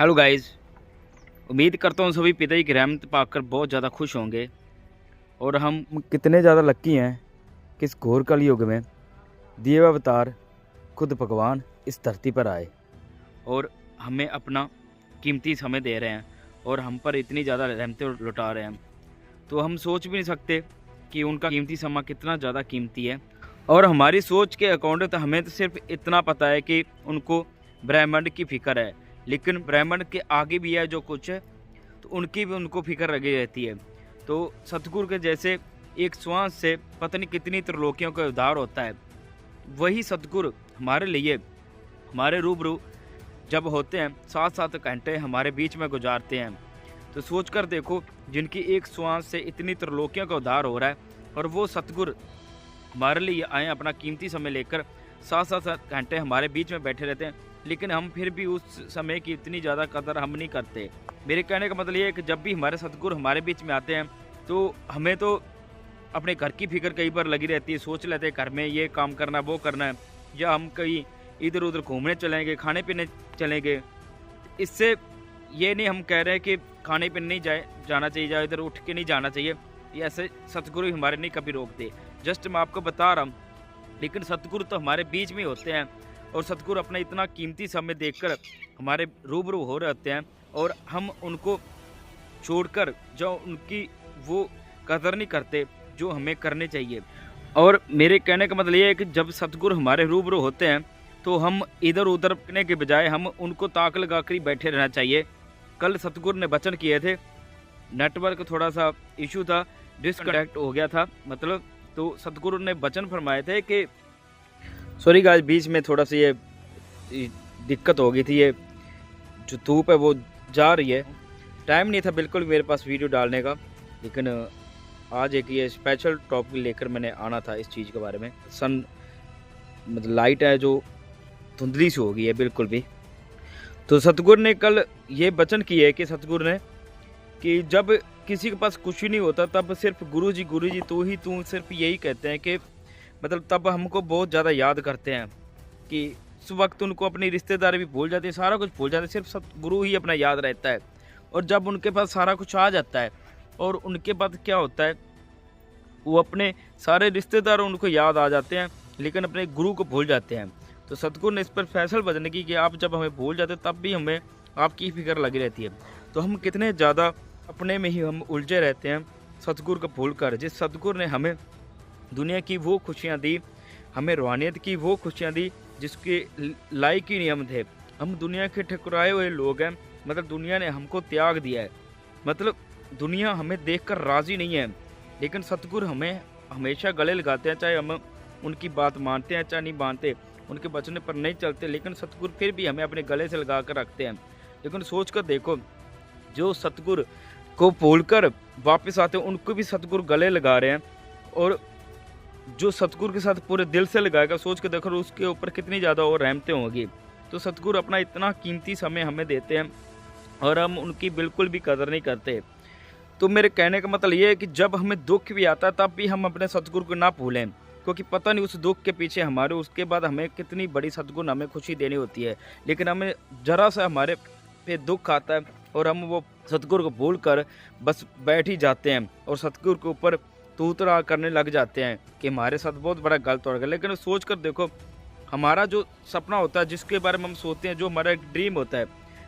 Hello guys, उम्मीद करता हूँ सभी पिता की रहमत पाकर बहुत ज़्यादा खुश होंगे। और हम कितने ज़्यादा लक्की हैं कि इस घोर कलयुग में दिए हुए अवतार खुद भगवान इस धरती पर आए और हमें अपना कीमती समय दे रहे हैं और हम पर इतनी ज़्यादा रहमतें लुटा रहे हैं। तो हम सोच भी नहीं सकते कि उनका कीमती समय कितना ज़्यादा कीमती है। और हमारी सोच के अकॉर्डिंग तो हमें तो सिर्फ इतना पता है कि उनको ब्रह्मांड की फिक्र है, लेकिन ब्रह्मांड के आगे भी है जो कुछ है, तो उनकी भी उनको फिक्र लगी रहती है। तो सतगुरु के जैसे एक श्वास से पता नहीं कितनी त्रिलोकियों का उद्धार होता है। वही सतगुरु हमारे लिए हमारे रूबरू जब होते हैं 7-7 घंटे हमारे बीच में गुजारते हैं। तो सोच कर देखो, जिनकी एक श्वास से इतनी त्रिलोकियों का उद्धार हो रहा है और वो सतगुरु हमारे लिए आए अपना कीमती समय लेकर 7-7 घंटे हमारे बीच में बैठे रहते हैं, लेकिन हम फिर भी उस समय की इतनी ज़्यादा कदर हम नहीं करते। मेरे कहने का मतलब ये है कि जब भी हमारे सतगुरु हमारे बीच में आते हैं तो हमें तो अपने घर की फिक्र कई बार लगी रहती है। सोच लेते हैं घर में ये काम करना वो करना है, या हम कहीं इधर उधर घूमने चलेंगे, खाने पीने चलेंगे। इससे ये नहीं हम कह रहे हैं कि खाने पीने नहीं जाना चाहिए या इधर उठ के नहीं जाना चाहिए, ये ऐसे सतगुरु हमारे नहीं कभी रोकते। जस्ट मैं आपको बता रहा हूँ, लेकिन सतगुरु तो हमारे बीच में होते हैं और सतगुरु अपना इतना कीमती समय देखकर हमारे रूबरू हो रहते हैं और हम उनको छोड़कर जो उनकी वो कदर नहीं करते जो हमें करने चाहिए। और मेरे कहने का मतलब ये है कि जब सतगुरु हमारे रूबरू होते हैं तो हम इधर उधर करने के बजाय हम उनको ताक लगा कर ही बैठे रहना चाहिए। कल सतगुरु ने वचन किए थे, नेटवर्क थोड़ा सा इशू था, डिस्कनेक्ट हो गया था मतलब, तो सतगुरु ने वचन फरमाए थे कि सॉरी गाइस, बीच में थोड़ा सा ये दिक्कत हो गई थी। ये जो धूप है वो जा रही है, टाइम नहीं था बिल्कुल मेरे पास वीडियो डालने का, लेकिन आज एक ये स्पेशल टॉपिक लेकर मैंने आना था इस चीज़ के बारे में। सन मतलब लाइट है जो धुंधली सी हो गई है बिल्कुल भी। तो सतगुरु ने कल ये वचन किए है कि सतगुरु ने कि जब किसी के पास कुछ ही नहीं होता तब सिर्फ गुरु जी तू सिर्फ यही कहते हैं कि मतलब तब हमको बहुत ज़्यादा याद करते हैं कि उस वक्त उनको अपनी रिश्तेदारी भी भूल जाते हैं, सारा कुछ भूल जाते हैं, सिर्फ सतगुरु ही अपना याद रहता है। और जब उनके पास सारा कुछ आ जाता है और उनके बाद क्या होता है, वो अपने सारे रिश्तेदार उनको याद आ जाते हैं लेकिन अपने गुरु को भूल जाते हैं। तो सतगुरु ने इस पर फैसला वचन की कि आप जब हमें भूल जाते तब भी हमें आपकी फिक्र लगी रहती है। तो हम कितने ज़्यादा अपने में ही हम उलझे रहते हैं सतगुरु को भूल कर। जिस सतगुरु ने हमें दुनिया की वो खुशियाँ दी, हमें रूहानियत की वो खुशियाँ दी जिसके लायक ही नियम थे। हम दुनिया के ठुकराए हुए लोग हैं, मतलब दुनिया ने हमको त्याग दिया है, मतलब दुनिया हमें देखकर राज़ी नहीं है, लेकिन सतगुरु हमें हमेशा गले लगाते हैं। चाहे हम उनकी बात मानते हैं चाहे नहीं मानते, उनके वचन पर नहीं चलते, लेकिन सतगुरु फिर भी हमें अपने गले से लगा कर रखते हैं। लेकिन सोच कर देखो, जो सतगुरु को भूल कर वापस आते हैं उनको भी सतगुरु गले लगा रहे हैं, और जो सतगुरु के साथ पूरे दिल से लगाएगा, सोच के देखो उसके ऊपर कितनी ज़्यादा और रहमतें होंगी। तो सतगुरु अपना इतना कीमती समय हमें देते हैं और हम उनकी बिल्कुल भी कदर नहीं करते। तो मेरे कहने का मतलब ये है कि जब हमें दुख भी आता है तब भी हम अपने सतगुरु को ना भूलें, क्योंकि पता नहीं उस दुख के पीछे हमारे उसके बाद हमें कितनी बड़ी सतगुरु हमें खुशी देनी होती है। लेकिन हमें ज़रा सा हमारे पे दुख आता है और हम वो सतगुरु को भूल कर बस बैठ ही जाते हैं और सतगुरु के ऊपर तूतरा करने लग जाते हैं कि हमारे साथ बहुत बड़ा गलत हो गया। लेकिन सोच कर देखो, हमारा जो सपना होता है, जिसके बारे में हम सोचते हैं, जो हमारा एक ड्रीम होता है,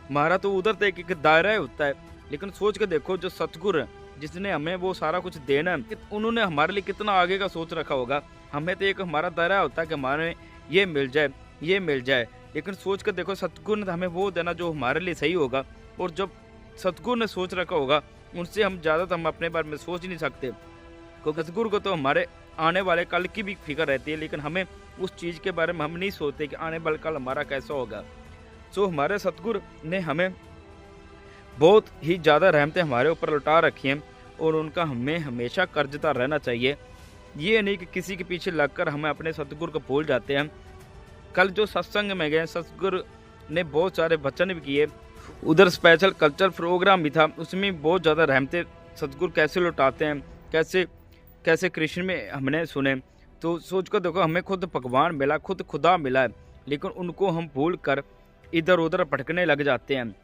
हमारा तो उधर तक एक दायरा होता है। लेकिन सोच कर देखो, जो सतगुरु जिसने हमें वो सारा कुछ देना है, उन्होंने हमारे लिए कितना आगे का सोच रखा होगा। हमें तो एक हमारा दायरा होता है कि हमारे ये मिल जाए ये मिल जाए, लेकिन सोच कर देखो सतगुरु ने हमें वो देना जो हमारे लिए सही होगा। और जब सतगुरु ने सोच रखा होगा उनसे हम ज़्यादा तो हम अपने बारे में सोच नहीं सकते, क्योंकि सतगुरु को तो हमारे आने वाले कल की भी फिक्र रहती है, लेकिन हमें उस चीज़ के बारे में हम नहीं सोचते कि आने वाला कल हमारा कैसा होगा। सो हमारे सतगुरु ने हमें बहुत ही ज़्यादा रहमतें हमारे ऊपर लुटा रखी हैं और उनका हमें हमेशा कर्जदार रहना चाहिए। ये नहीं कि किसी के पीछे लगकर हमें अपने सतगुरु को भूल जाते हैं। कल जो सत्संग में गए, सतगुरु ने बहुत सारे वचन भी किए, उधर स्पेशल कल्चर प्रोग्राम भी था, उसमें बहुत ज़्यादा रहमतें सतगुरु कैसे लुटाते हैं, कैसे कैसे कृष्ण में हमने सुने। तो सोच कर देखो, हमें खुद भगवान मिला, खुद खुदा मिला है, लेकिन उनको हम भूल कर इधर उधर भटकने लग जाते हैं।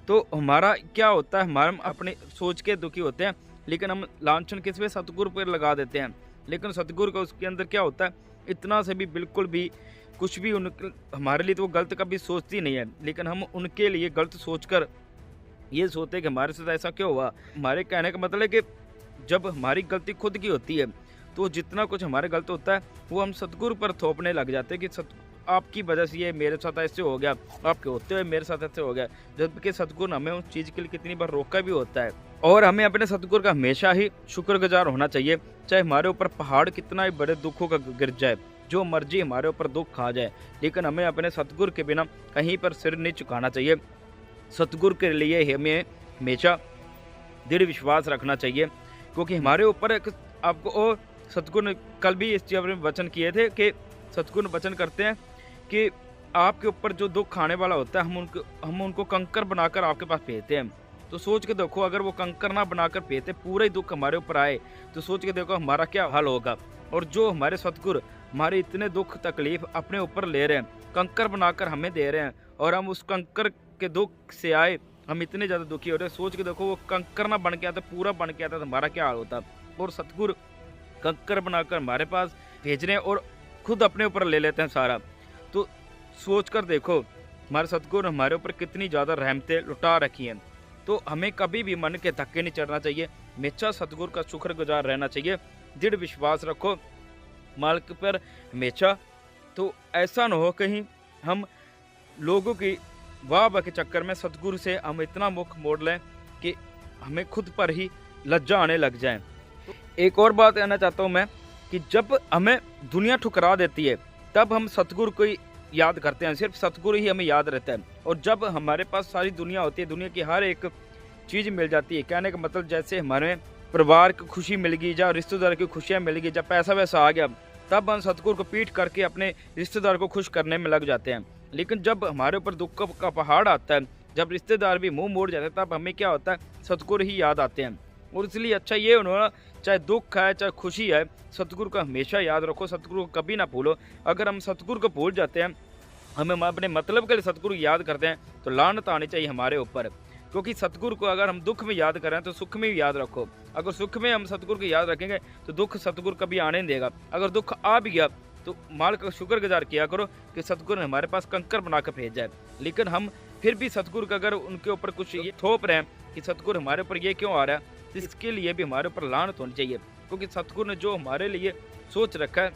तो हमारा क्या होता है, हमारा हम अपने सोच के दुखी होते हैं, लेकिन हम लांछन किस पे, सतगुरु पर लगा देते हैं। लेकिन सतगुरु का उसके अंदर क्या होता है, इतना से भी बिल्कुल भी कुछ भी उनके हमारे लिए तो वो गलत कभी सोचती नहीं है, लेकिन हम उनके लिए गलत सोचकर ये सोचते हैं कि हमारे साथ ऐसा क्यों हुआ। हमारे कहने का मतलब है कि जब हमारी गलती खुद की होती है, तो जितना कुछ हमारे गलत होता है वो हम सतगुरु पर थोपने लग जाते हैं कि आपकी वजह से ये मेरे साथ ऐसे हो गया, आपके होते हुए मेरे साथ ऐसे हो गया, जबकि सतगुरु ने हमें उस चीज़ के लिए कितनी बार रोका भी होता है। और हमें अपने सतगुरु का हमेशा ही शुक्रगुजार होना चाहिए, चाहे हमारे ऊपर पहाड़ कितना ही बड़े दुखों का गिर जाए, जो मर्जी हमारे ऊपर दुख आ जाए, लेकिन हमें अपने सतगुरु के बिना कहीं पर सिर नहीं झुकाना चाहिए। सतगुरु के लिए हमें हमेशा दृढ़ विश्वास रखना चाहिए, क्योंकि हमारे ऊपर एक आपको और सतगुरु ने कल भी इस चीज़ में वचन किए थे कि सतगुरु वचन करते हैं कि आपके ऊपर जो दुख आने वाला होता है हम उनको कंकर बनाकर आपके पास भेजते हैं। तो सोच के देखो, अगर वो कंकर ना बनाकर भेजते, पूरा ही दुख हमारे ऊपर आए, तो सोच के देखो हमारा क्या हाल होगा। और जो हमारे सतगुरु हमारे इतने दुख तकलीफ अपने ऊपर ले रहे हैं, कंकर बनाकर हमें दे रहे हैं, और हम उस कंकर के दुख से आए हम इतने ज़्यादा दुखी हो रहे हैं। सोच के देखो, वो कंकर ना बन के आता, पूरा बन के आता तो हमारा क्या हाल होता। और सतगुरु कंकर बनाकर हमारे पास भेज रहे हैं और खुद अपने ऊपर ले लेते हैं सारा। तो सोच कर देखो हमारे सतगुरु हमारे ऊपर कितनी ज़्यादा रहमतें लुटा रखी हैं। तो हमें कभी भी मन के धक्के नहीं चढ़ना चाहिए, हमेशा सतगुरु का शुक्रगुजार रहना चाहिए, दृढ़ विश्वास रखो मालिक पर हमेशा। तो ऐसा ना हो कहीं हम लोगों की वाह के चक्कर में सतगुरु से हम इतना मुख मोड़ लें कि हमें खुद पर ही लज्जा आने लग जाए। तो एक और बात कहना चाहता हूँ मैं कि जब हमें दुनिया ठुकरा देती है तब हम सतगुरु को ही याद करते हैं, सिर्फ सतगुरु ही हमें याद रहता है। और जब हमारे पास सारी दुनिया होती है, दुनिया की हर एक चीज़ मिल जाती है, कहने का मतलब जैसे हमारे परिवार की खुशी मिल गई, या रिश्तेदार की खुशियाँ मिल गई, जब पैसा वैसा आ गया, तब हम सतगुरु को पीट करके अपने रिश्तेदार को खुश करने में लग जाते हैं। लेकिन जब हमारे ऊपर दुख का पहाड़ आता है, जब रिश्तेदार भी मुंह मोड़ जाते हैं, तब हमें क्या होता है, सतगुरु ही याद आते हैं। और इसलिए अच्छा ये होना, चाहे दुख है चाहे खुशी है, सतगुरु का हमेशा याद रखो, सतगुरु को कभी ना भूलो। अगर हम सतगुरु को भूल जाते हैं, हमें अपने मतलब के लिए सतगुरु याद करते हैं, तो लानत आनी चाहिए हमारे ऊपर। क्योंकि सतगुरु को अगर हम दुख में याद करें तो सुख में भी याद रखो। अगर सुख में हम सतगुरु को याद रखेंगे तो दुख सतगुरु कभी आने नहीं देगा। अगर दुख आ भी गया तो मालिक का शुक्रगुजार किया करो कि सतगुरु ने हमारे पास कंकर बनाकर भेजा है। लेकिन हम फिर भी सतगुरु का अगर उनके ऊपर कुछ ये थोप रहे हैं कि सतगुरु हमारे ऊपर ये क्यों आ रहा है, तो इसके लिए भी हमारे ऊपर लानत होनी चाहिए। क्योंकि सतगुरु ने जो हमारे लिए सोच रखा है,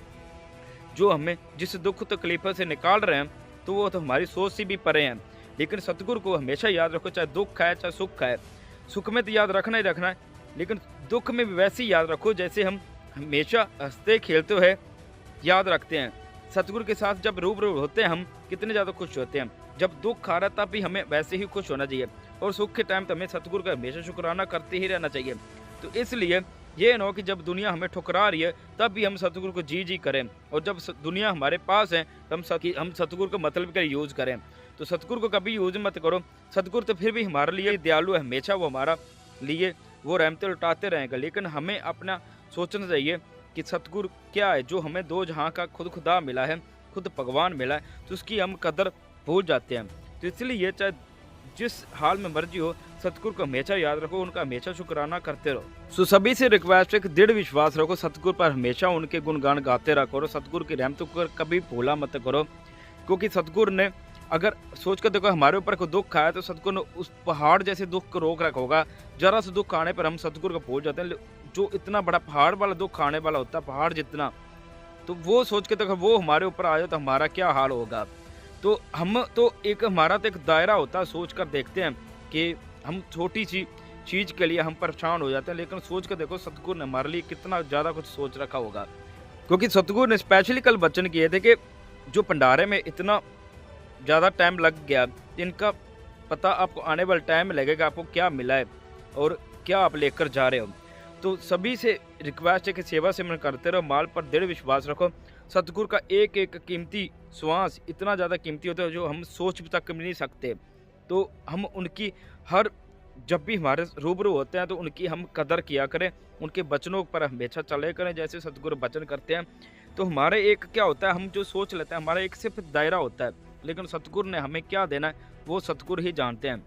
जो हमें जिस दुख तकलीफों से निकाल रहे हैं, तो वो तो हमारी सोच से भी परे हैं। लेकिन सतगुरु को हमेशा याद रखो, चाहे दुख है चाहे सुख है। सुख में तो याद रखना ही रखना है, लेकिन दुख में भी वैसे ही याद रखो जैसे हम हमेशा हंसते खेलते हुए याद रखते हैं। सतगुरु के साथ जब रूबरू होते हैं हम कितने ज़्यादा खुश होते हैं। जब दुख आ रहा है तब भी हमें वैसे ही खुश होना चाहिए, और सुख के टाइम तो हमें सतगुरु का हमेशा शुक्राना करते ही रहना चाहिए। तो इसलिए ये ना हो कि जब दुनिया हमें ठुकरा रही है तब भी हम सतगुरु को जी करें, और जब दुनिया हमारे पास है तो हम सतगुरु को मतलब का यूज़ करें। तो सतगुरु को कभी यूज मत करो। सतगुरु तो फिर भी हमारे लिए दयालु है, हमेशा वो हमारा लिए वो रहमतें लुटाते रहेंगे। लेकिन हमें अपना सोचना चाहिए कि सतगुरु क्या है, जो हमें दो जहाँ का खुद खुदा मिला है, खुद भगवान मिला है, तो उसकी हम कदर भूल जाते हैं। तो इसलिए चाहे जिस हाल में मर्जी हो, सतगुरु को हमेशा याद रखो, उनका हमेशा शुक्राना करते रहो। सो सभी से रिक्वेस्ट है कि दृढ़ विश्वास रखो, सतगुरु पर हमेशा उनके गुणगान गाते रहा करो, सतगुरु की रहमतों को कभी भूला मत करो। क्योंकि सतगुरु ने अगर सोच कर देखो हमारे ऊपर कोई दुख आया तो सतगुरु ने उस पहाड़ जैसे दुख को रोक रखा होगा। जरा से दुख आने पर हम सतगुरु को भूल जाते हैं, जो इतना बड़ा पहाड़ वाला दुख आने वाला होता है, पहाड़ जितना, तो वो सोच के देखो वो हमारे ऊपर आ जाए तो हमारा क्या हाल होगा। तो हम तो एक हमारा तो एक दायरा होता है, सोच कर देखते हैं कि हम छोटी सी चीज़ के लिए हम परेशान हो जाते हैं, लेकिन सोच कर देखो सतगुरु ने हमारे लिए कितना ज़्यादा कुछ सोच रखा होगा। क्योंकि सतगुरु ने स्पेशली कल वचन किए थे कि जो भंडारे में इतना ज़्यादा टाइम लग गया, इनका पता आपको आने वाले टाइम में लगेगा आपको क्या मिला है और क्या आप लेकर जा रहे हो। तो सभी से रिक्वेस्ट है कि सेवा सिमरन करते रहो, माल पर दृढ़ विश्वास रखो। सतगुरु का एक एक कीमती श्वास इतना ज़्यादा कीमती होता है जो हम सोच तक नहीं सकते। तो हम उनकी हर जब भी हमारे रूबरू होते हैं तो उनकी हम कदर किया करें, उनके वचनों पर हमेशा चले करें जैसे सतगुरु वचन करते हैं। तो हमारे एक क्या होता है, हम जो सोच लेते हैं हमारा एक सिर्फ दायरा होता है, लेकिन सतगुरु ने हमें क्या देना है वो सतगुरु ही जानते हैं।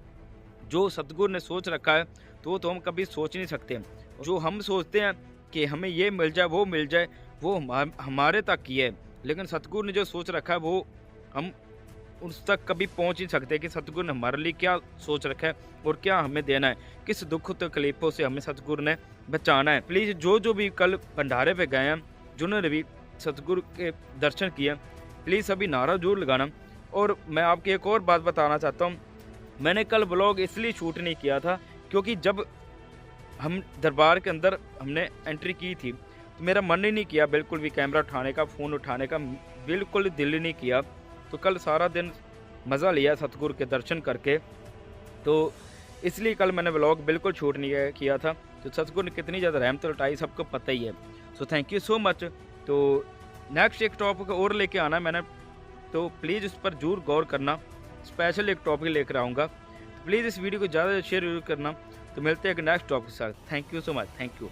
जो सतगुरु ने सोच रखा है तो हम कभी सोच नहीं सकते। जो हम सोचते हैं कि हमें ये मिल जाए वो मिल जाए, वो हमारे तक ही है, लेकिन सतगुरु ने जो सोच रखा है वो हम उस तक कभी पहुंच नहीं सकते कि सतगुरु ने हमारे लिए क्या सोच रखा है और क्या हमें देना है, किस दुख तकलीफों से हमें सतगुरु ने बचाना है। प्लीज़ जो भी कल भंडारे पे गए हैं, जिन्होंने भी सतगुरु के दर्शन किए, प्लीज़ सभी नारा जरूर लगाना। और मैं आपकी एक और बात बताना चाहता हूँ, मैंने कल ब्लॉग इसलिए शूट नहीं किया था क्योंकि जब हम दरबार के अंदर हमने एंट्री की थी तो मेरा मन ही नहीं किया बिल्कुल भी कैमरा उठाने का, फ़ोन उठाने का बिल्कुल दिल ही नहीं किया। तो कल सारा दिन मज़ा लिया सतगुरु के दर्शन करके, तो इसलिए कल मैंने व्लॉग बिल्कुल शूट नहीं किया था। तो सतगुरु ने कितनी ज़्यादा रहमत लुटाई सबको पता ही है। So thank you so much. तो नेक्स्ट एक टॉपिक और लेके आना है मैंने, तो प्लीज़ उस पर जरूर गौर करना, स्पेशल एक टॉपिक लेकर आऊँगा। तो प्लीज़ इस वीडियो को ज़्यादा शेयर जरूर करना। तो मिलते हैं एक नेक्स्ट टॉपिक के साथ। Thank you so much. Thank you.